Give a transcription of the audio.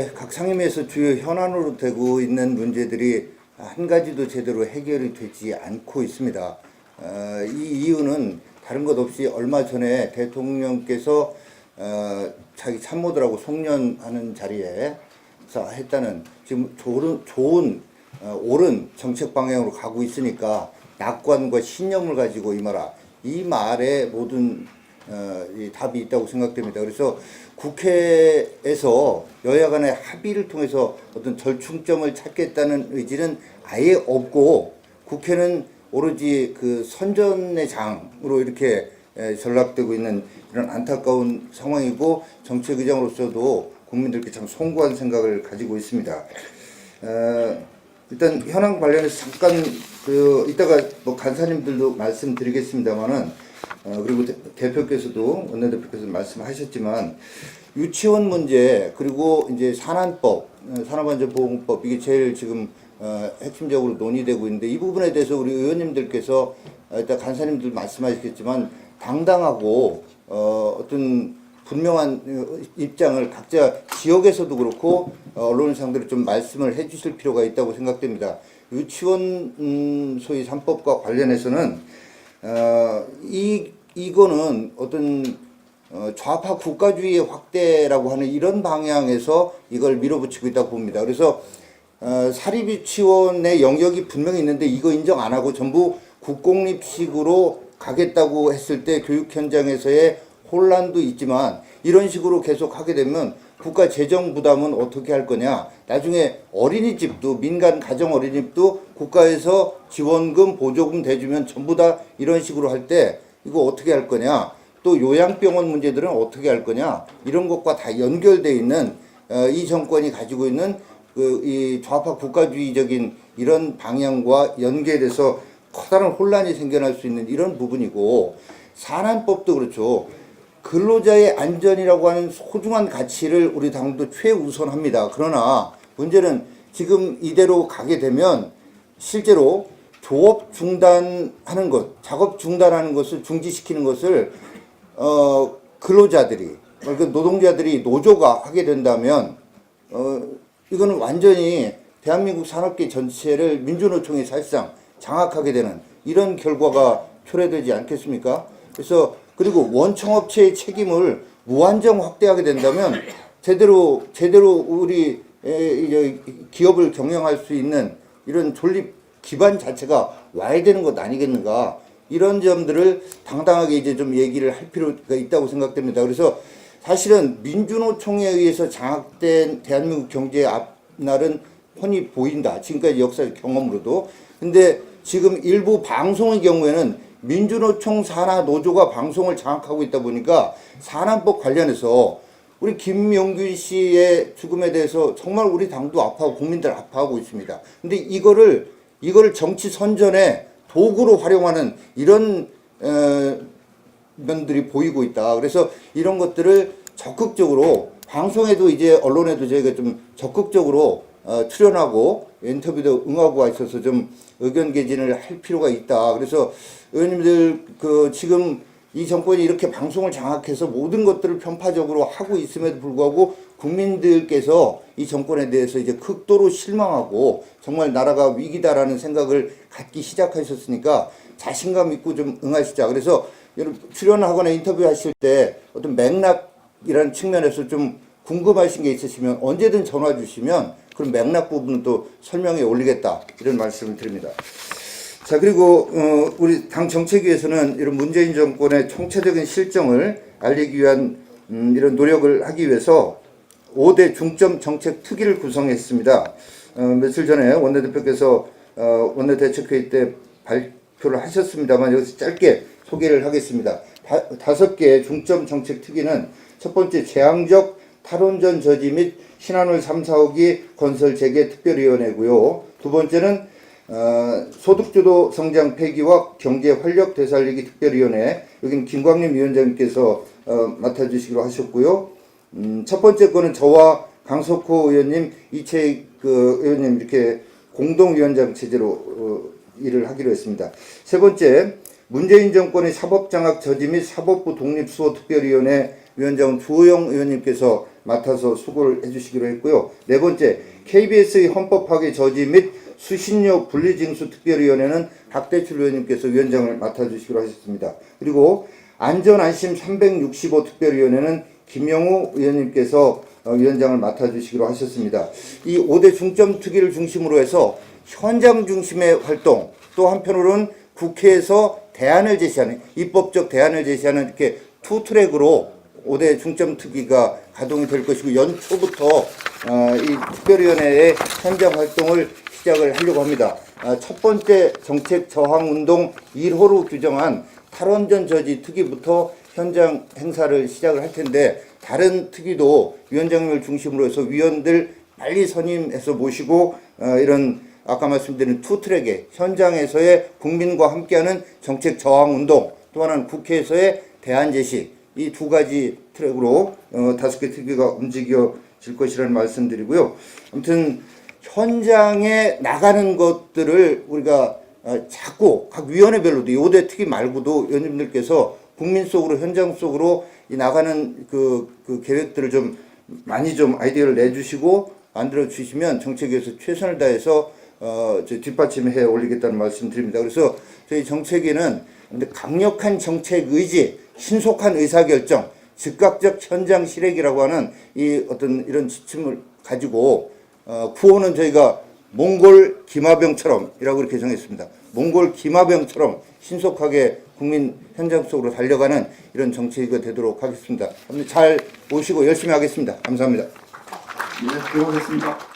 현재 각 상임위에서 주요 현안으로 되고 있는 문제들이 한 가지도 제대로 해결이 되지 않고 있습니다. 이 이유는 다른 것 없이 얼마 전에 대통령께서 자기 참모들하고 송년하는 자리에서 했다는 지금 좋은 옳은 정책 방향으로 가고 있으니까 낙관과 신념을 가지고 임하라. 이 말에 모든 이 답이 있다고 생각됩니다. 그래서 국회에서 여야 간의 합의를 통해서 어떤 절충점을 찾겠다는 의지는 아예 없고, 국회는 오로지 그 선전의 장으로 이렇게 전락되고 있는 이런 안타까운 상황이고, 정책의장으로서도 국민들께 참 송구한 생각을 가지고 있습니다. 일단 현황 관련해서 잠깐 이따가 뭐 간사님들도 말씀드리겠습니다만은, 그리고 대표께서도 원내대표께서 말씀하셨지만 유치원 문제, 그리고 이제 산안법, 산업안전보건법, 이게 제일 지금 핵심적으로 논의되고 있는데, 이 부분에 대해서 우리 의원님들께서 일단 간사님들 말씀하셨겠지만 당당하고 어떤 분명한 입장을 각자 지역에서도 그렇고 언론 상대로 좀 말씀을 해주실 필요가 있다고 생각됩니다. 유치원 소위 3법과 관련해서는 이거는 어떤 좌파 국가주의의 확대라고 하는 이런 방향에서 이걸 밀어붙이고 있다고 봅니다. 그래서 사립유치원의 영역이 분명히 있는데 이거 인정 안 하고 전부 국공립식으로 가겠다고 했을 때 교육 현장에서의 혼란도 있지만, 이런 식으로 계속 하게 되면 국가 재정 부담은 어떻게 할 거냐. 나중에 어린이집도, 민간 가정 어린이집도 국가에서 지원금, 보조금 대주면 전부 다 이런 식으로 할 때 이거 어떻게 할 거냐. 또 요양병원 문제들은 어떻게 할 거냐. 이런 것과 다 연결되어 있는 이 정권이 가지고 있는 이 좌파 국가주의적인 이런 방향과 연계돼서 커다란 혼란이 생겨날 수 있는 이런 부분이고, 산안법도 그렇죠. 근로자의 안전이라고 하는 소중한 가치를 우리 당도 최우선합니다. 그러나 문제는 지금 이대로 가게 되면 실제로 조업 중단하는 것, 작업 중단하는 것을 중지시키는 것을 근로자들이, 그러니까 노동자들이, 노조가 하게 된다면 이거는 완전히 대한민국 산업계 전체를 민주노총이 사실상 장악하게 되는 이런 결과가 초래되지 않겠습니까? 그래서 그리고 원청업체의 책임을 무한정 확대하게 된다면 제대로 우리 기업을 경영할 수 있는 이런 존립 기반 자체가 와야 되는 것 아니겠는가. 이런 점들을 당당하게 이제 좀 얘기를 할 필요가 있다고 생각됩니다. 그래서 사실은 민주노총에 의해서 장악된 대한민국 경제의 앞날은 훤히 보인다. 지금까지 역사적 경험으로도. 근데 지금 일부 방송의 경우에는 민주노총 산하 노조가 방송을 장악하고 있다 보니까 산안법 관련해서 우리 김용균 씨의 죽음에 대해서 정말 우리 당도 아파하고 국민들 아파하고 있습니다. 근데 이거를 정치 선전의 도구로 활용하는 이런 면들이 보이고 있다. 그래서 이런 것들을 적극적으로 방송에도 이제 언론에도 저희가 좀 적극적으로 출연하고 인터뷰도 응하고 와 있어서 좀 의견 개진을 할 필요가 있다. 그래서 의원님들 지금 이 정권이 이렇게 방송을 장악해서 모든 것들을 편파적으로 하고 있음에도 불구하고 국민들께서 이 정권에 대해서 이제 극도로 실망하고 정말 나라가 위기다라는 생각을 갖기 시작하셨으니까 자신감 있고 좀 응하시자. 그래서 여러분 출연하거나 인터뷰하실 때 어떤 맥락이라는 측면에서 좀 궁금하신 게 있으시면 언제든 전화 주시면 그런 맥락 부분은 또 설명에 올리겠다, 이런 말씀을 드립니다. 자, 그리고 우리 당 정책위에서는 이런 문재인 정권의 총체적인 실정을 알리기 위한 이런 노력을 하기 위해서 5대 중점 정책 특위를 구성했습니다. 며칠 전에 원내대표께서 원내대책회의 때 발표를 하셨습니다만 여기서 짧게 소개를 하겠습니다. 5개 중점 정책 특위는 첫 번째, 재앙적 탈원전 저지 및 신한울 3, 4호기 건설 재개 특별위원회고요. 두 번째는 소득주도 성장 폐기와 경제 활력 되살리기 특별위원회, 여기는 김광림 위원장님께서 맡아주시기로 하셨고요. 첫 번째 거는 저와 강석호 의원님, 이채익 의원님 이렇게 공동위원장 체제로 일을 하기로 했습니다. 세 번째, 문재인 정권의 사법장악 저지 및 사법부 독립수호 특별위원회 위원장은 주호영 의원님께서 맡아서 수고를 해주시기로 했고요. 네 번째, KBS의 헌법 파괴 저지 및 수신료 분리징수 특별위원회는 박대출 의원님께서 위원장을 맡아주시기로 하셨습니다. 그리고 안전안심 365 특별위원회는 김영우 의원님께서 위원장을 맡아주시기로 하셨습니다. 이 5대 중점특위를 중심으로 해서 현장 중심의 활동, 또 한편으로는 국회에서 대안을 제시하는, 입법적 대안을 제시하는 이렇게 투 트랙으로 5대 중점특위가 가동이 될 것이고, 연초부터 이 특별위원회의 현장 활동을 시작을 하려고 합니다. 첫 번째 정책 저항운동 1호로 규정한 탈원전 저지 특위부터 현장 행사를 시작을 할 텐데, 다른 특위도 위원장님을 중심으로 해서 위원들 빨리 선임해서 모시고 이런 아까 말씀드린 투트랙의 현장에서의 국민과 함께하는 정책 저항운동, 또 하나는 국회에서의 대안 제시, 이 두 가지 트랙으로 5개 특위가 움직여질 것이라는 말씀드리고요. 아무튼 현장에 나가는 것들을 우리가 자꾸 각 위원회별로도 5대 특위 말고도 의원님들께서 국민 속으로, 현장 속으로 이 나가는 그 계획들을 좀 많이 좀 아이디어를 내주시고 만들어 주시면 정책위에서 최선을 다해서 뒷받침해 올리겠다는 말씀드립니다. 그래서 저희 정책위는 강력한 정책 의지, 신속한 의사결정, 즉각적 현장 실행이라고 하는 이 어떤 이런 지침을 가지고 구호는 저희가 몽골 기마병처럼이라고 이렇게 정했습니다. 몽골 기마병처럼 신속하게 국민 현장 속으로 달려가는 이런 정책이 되도록 하겠습니다. 잘 오시고 열심히 하겠습니다. 감사합니다. 네, 들어오겠습니다.